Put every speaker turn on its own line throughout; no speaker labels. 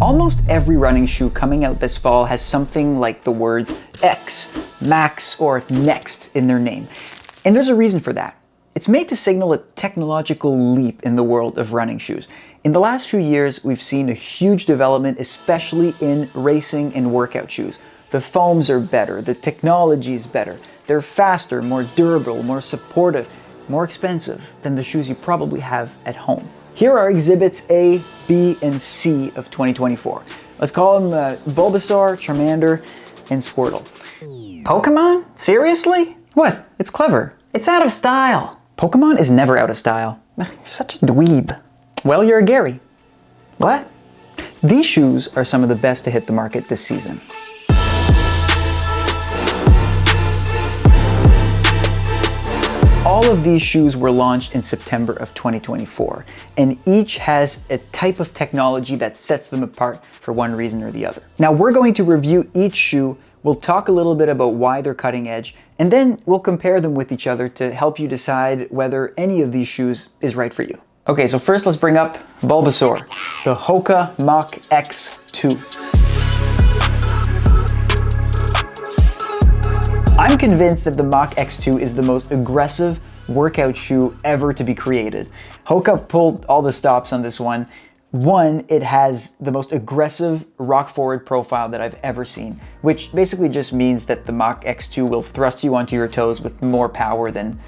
Almost every running shoe coming out this fall has something like the words X, Max, or Next in their name. And there's a reason for that. It's made to signal a technological leap in the world of running shoes. In the last few years, we've seen a huge development, especially in racing and workout shoes. The foams are better, the technology is better, they're faster, more durable, more supportive, more expensive than the shoes you probably have at home. Here are exhibits A, B, and C of 2024. Let's call them Bulbasaur, Charmander, and Squirtle. Pokemon? Seriously? What? It's clever. It's out of style. Pokemon is never out of style. You're such a dweeb. Well, you're a Gary. What? These shoes are some of the best to hit the market this season. All of these shoes were launched in September of 2024, and each has a type of technology that sets them apart for one reason or the other. Now we're going to review each shoe, we'll talk a little bit about why they're cutting edge, and then we'll compare them with each other to help you decide whether any of these shoes is right for you. Okay, so first let's bring up Bulbasaur, the HOKA Mach X2. I'm convinced that the Mach X2 is the most aggressive workout shoe ever to be created. HOKA pulled all the stops on this one. One, it has the most aggressive rock forward profile that I've ever seen, which basically just means that the Mach X2 will thrust you onto your toes with more power than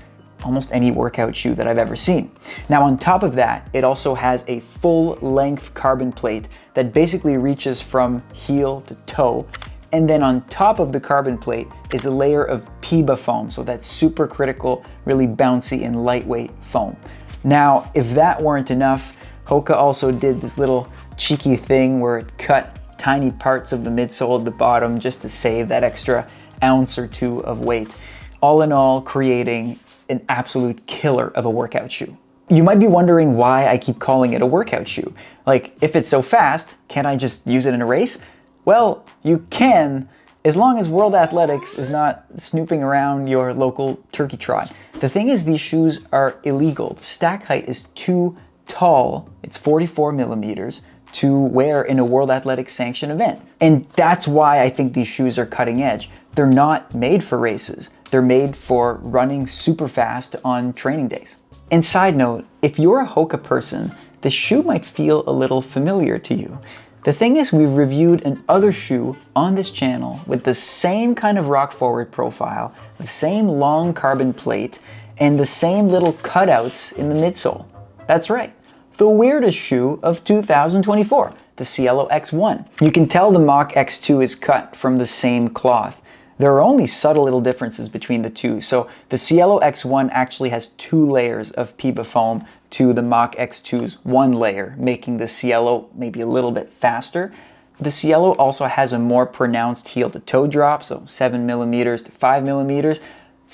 almost any workout shoe that I've ever seen. Now on top of that, it also has a full length carbon plate that basically reaches from heel to toe. And then on top of the carbon plate is a layer of PEBA foam, so that's super critical, really bouncy and lightweight foam. Now, if that weren't enough, HOKA also did this little cheeky thing where it cut tiny parts of the midsole at the bottom just to save that extra ounce or two of weight. All in all, creating an absolute killer of a workout shoe. You might be wondering why I keep calling it a workout shoe. Like, if it's so fast, can't I just use it in a race? Well, you can, as long as World Athletics is not snooping around your local turkey trot. The thing is, these shoes are illegal. The stack height is too tall, it's 44 millimeters, to wear in a World Athletics sanctioned event. And that's why I think these shoes are cutting edge. They're not made for races. They're made for running super fast on training days. And side note, if you're a HOKA person, this shoe might feel a little familiar to you. The thing is, we've reviewed another shoe on this channel with the same kind of rock forward profile, the same long carbon plate, and the same little cutouts in the midsole. That's right, the weirdest shoe of 2024, the Cielo X1. You can tell the Mach X2 is cut from the same cloth. There are only subtle little differences between the two. So the Cielo X1 actually has 2 layers of PEBA foam to the Mach X2's 1 layer, making the Cielo maybe a little bit faster. The Cielo also has a more pronounced heel to toe drop, so 7 millimeters to 5 millimeters.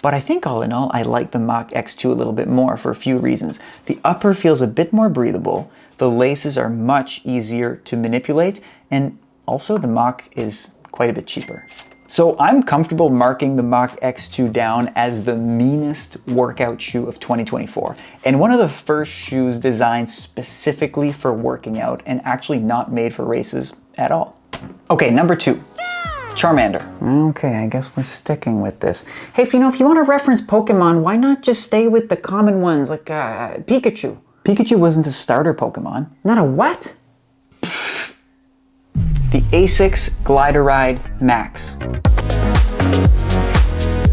But I think all in all, I like the Mach X2 a little bit more for a few reasons. The upper feels a bit more breathable, the laces are much easier to manipulate, and also the Mach is quite a bit cheaper. So I'm comfortable marking the Mach X2 down as the meanest workout shoe of 2024, and one of the first shoes designed specifically for working out and actually not made for races at all. Okay, number 2. Charmander. Okay, I guess we're sticking with this. Hey, if you want to reference Pokemon, why not just stay with the common ones like Pikachu? Pikachu wasn't a starter Pokemon. Not a what? The ASICS Glideride Max.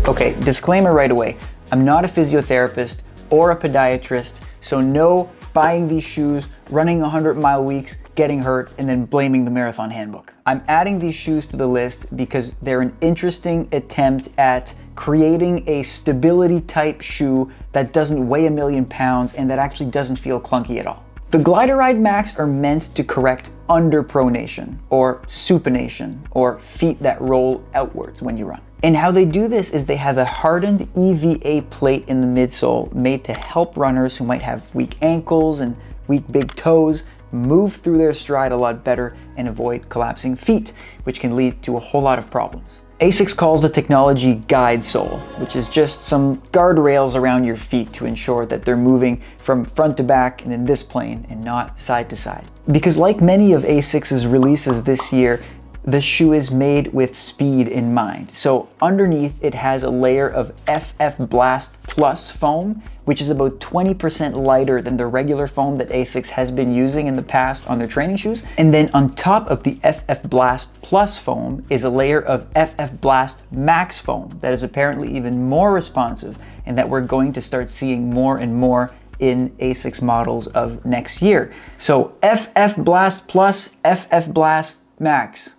Okay, disclaimer right away. I'm not a physiotherapist or a podiatrist, so no buying these shoes, running 100-mile weeks, getting hurt, and then blaming the Marathon Handbook. I'm adding these shoes to the list because they're an interesting attempt at creating a stability type shoe that doesn't weigh 1,000,000 pounds and that actually doesn't feel clunky at all. The Glideride Max are meant to correct underpronation or supination or feet that roll outwards when you run. And how they do this is they have a hardened EVA plate in the midsole made to help runners who might have weak ankles and weak big toes move through their stride a lot better and avoid collapsing feet, which can lead to a whole lot of problems. ASICS calls the technology guide sole, which is just some guardrails around your feet to ensure that they're moving from front to back and in this plane and not side to side. Because like many of ASICS's releases this year, the shoe is made with speed in mind. So underneath it has a layer of FF Blast Plus foam, which is about 20% lighter than the regular foam that ASICS has been using in the past on their training shoes. And then on top of the FF Blast Plus foam is a layer of FF Blast Max foam that is apparently even more responsive and that we're going to start seeing more and more in ASICS models of next year. So FF Blast Plus, FF Blast Max.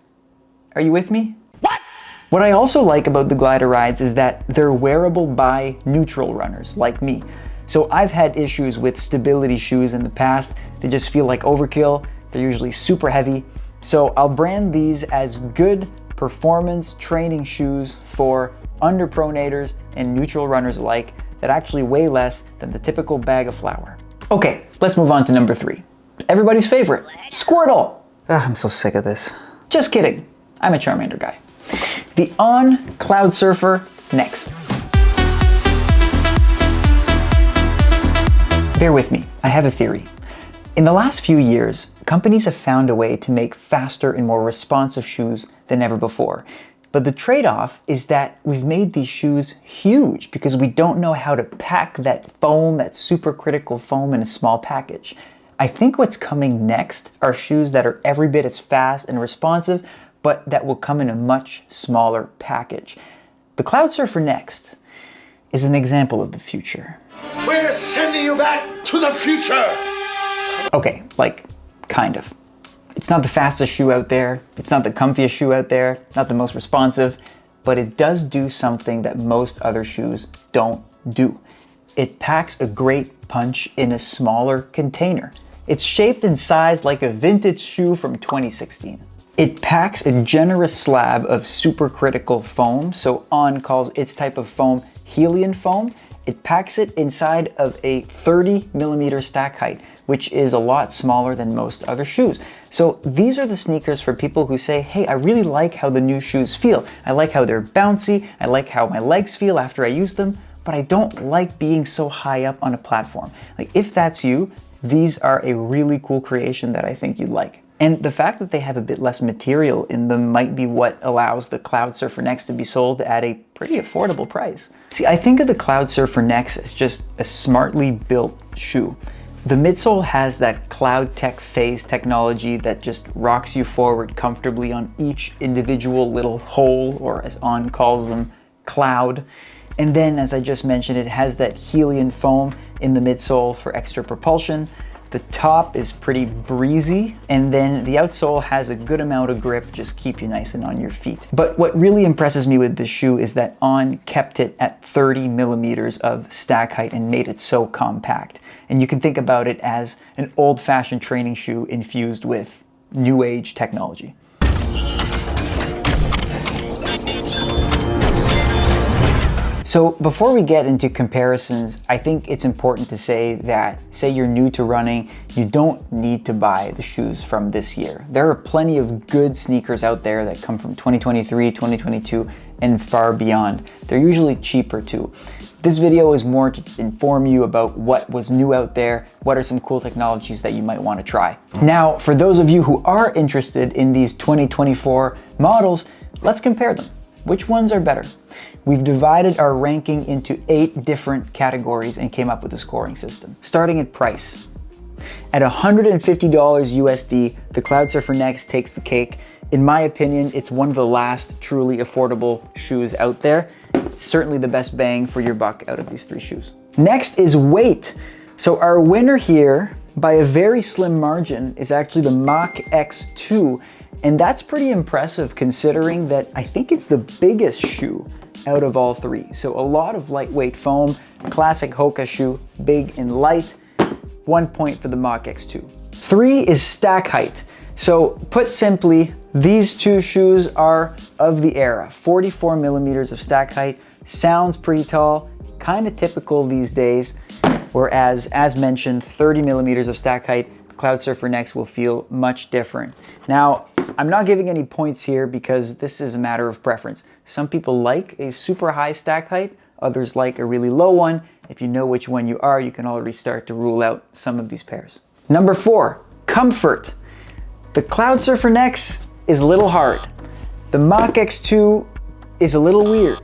Are you with me? What I also like about the Gliderides is that they're wearable by neutral runners like me. So I've had issues with stability shoes in the past. They just feel like overkill. They're usually super heavy. So I'll brand these as good performance training shoes for underpronators and neutral runners alike that actually weigh less than the typical bag of flour. Okay, let's move on to number 3. Everybody's favorite, Squirtle. I'm so sick of this. Just kidding. I'm a Charmander guy. The On Cloudsurfer Next. Bear with me, I have a theory. In the last few years, companies have found a way to make faster and more responsive shoes than ever before. But the trade-off is that we've made these shoes huge because we don't know how to pack that foam, that supercritical foam, in a small package. I think what's coming next are shoes that are every bit as fast and responsive, but that will come in a much smaller package. The Cloudsurfer Next is an example of the future.
We're sending you back to the future!
Okay, like, kind of. It's not the fastest shoe out there, it's not the comfiest shoe out there, not the most responsive, but it does do something that most other shoes don't do. It packs a great punch in a smaller container. It's shaped and sized like a vintage shoe from 2016. It packs a generous slab of supercritical foam, so On calls its type of foam Helium foam. It packs it inside of a 30mm stack height, which is a lot smaller than most other shoes. So these are the sneakers for people who say, hey, I really like how the new shoes feel. I like how they're bouncy, I like how my legs feel after I use them, but I don't like being so high up on a platform. Like, if that's you, these are a really cool creation that I think you'd like. And the fact that they have a bit less material in them might be what allows the Cloudsurfer Next to be sold at a pretty affordable price. See, I think of the Cloudsurfer Next as just a smartly built shoe. The midsole has that Cloud Tech phase technology that just rocks you forward comfortably on each individual little hole, or as On calls them, cloud. And then, as I just mentioned, it has that Helium foam in the midsole for extra propulsion. The top is pretty breezy, and then the outsole has a good amount of grip, just keep you nice and on your feet. But what really impresses me with this shoe is that On kept it at 30mm of stack height and made it so compact. And you can think about it as an old-fashioned training shoe infused with new age technology. So before we get into comparisons, I think it's important to say that, say you're new to running, you don't need to buy the shoes from this year. There are plenty of good sneakers out there that come from 2023, 2022, and far beyond. They're usually cheaper too. This video is more to inform you about what was new out there, what are some cool technologies that you might want to try. Now, for those of you who are interested in these 2024 models, let's compare them. Which ones are better? We've divided our ranking into 8 different categories and came up with a scoring system. Starting at price. At $150 USD, the Cloudsurfer Next takes the cake. In my opinion, it's one of the last truly affordable shoes out there. It's certainly the best bang for your buck out of these 3 shoes. Next is weight. So our winner here, by a very slim margin, is actually the Mach X2. And that's pretty impressive considering that I think it's the biggest shoe out of all 3. So a lot of lightweight foam, classic HOKA shoe, big and light. 1 point for the Mach X2. 3 is stack height. So put simply, these 2 shoes are of the era. 44mm of stack height, sounds pretty tall, kind of typical these days. Whereas, as mentioned, 30mm of stack height, Cloudsurfer Next will feel much different. Now, I'm not giving any points here because this is a matter of preference. Some people like a super high stack height, others like a really low one. If you know which one you are, you can already start to rule out some of these pairs. Number 4, comfort. The Cloudsurfer Next is a little hard. The Mach X2 is a little weird.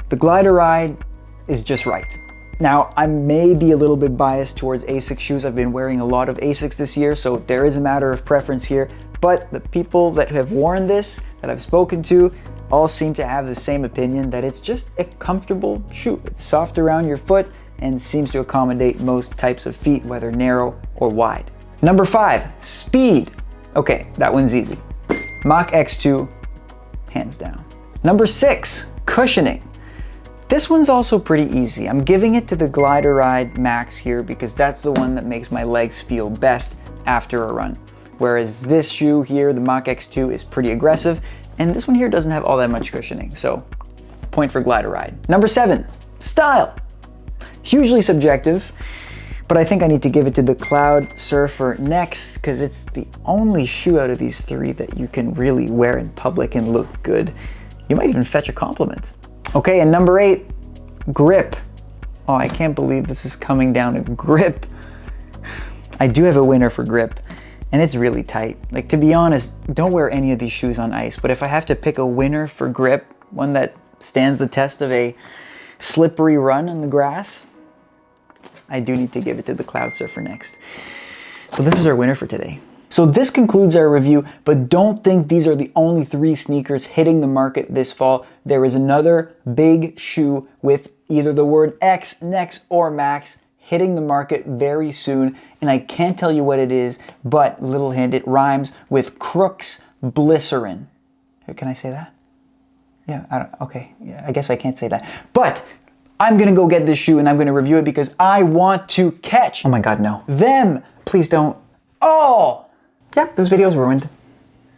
The Glideride is just right. Now, I may be a little bit biased towards ASICS shoes. I've been wearing a lot of ASICS this year, so there is a matter of preference here. But the people that have worn this, that I've spoken to, all seem to have the same opinion that it's just a comfortable shoe. It's soft around your foot and seems to accommodate most types of feet, whether narrow or wide. Number 5, speed. Okay, that one's easy. Mach X2, hands down. Number 6, cushioning. This one's also pretty easy. I'm giving it to the Glideride Max here because that's the one that makes my legs feel best after a run. Whereas this shoe here, the Mach X2, is pretty aggressive, and this one here doesn't have all that much cushioning, so point for Glideride. Number 7, style. Hugely subjective, but I think I need to give it to the Cloudsurfer Next because it's the only shoe out of these 3 that you can really wear in public and look good. You might even fetch a compliment. Okay, and number 8, grip. Oh, I can't believe this is coming down to grip. I do have a winner for grip, and it's really tight. Like, to be honest, don't wear any of these shoes on ice, but if I have to pick a winner for grip, one that stands the test of a slippery run on the grass, I do need to give it to the Cloudsurfer Next. So this is our winner for today. So this concludes our review, but don't think these are the only 3 sneakers hitting the market this fall. There is another big shoe with either the word X, Next, or Max hitting the market very soon, and I can't tell you what it is, but little hint, it rhymes with Crooks Glycerin. Can I say that? Yeah, okay, yeah, I guess I can't say that. But I'm gonna go get this shoe and I'm gonna review it because I want to catch, oh my God, no, them. Please don't. Oh! Yep, this video is ruined.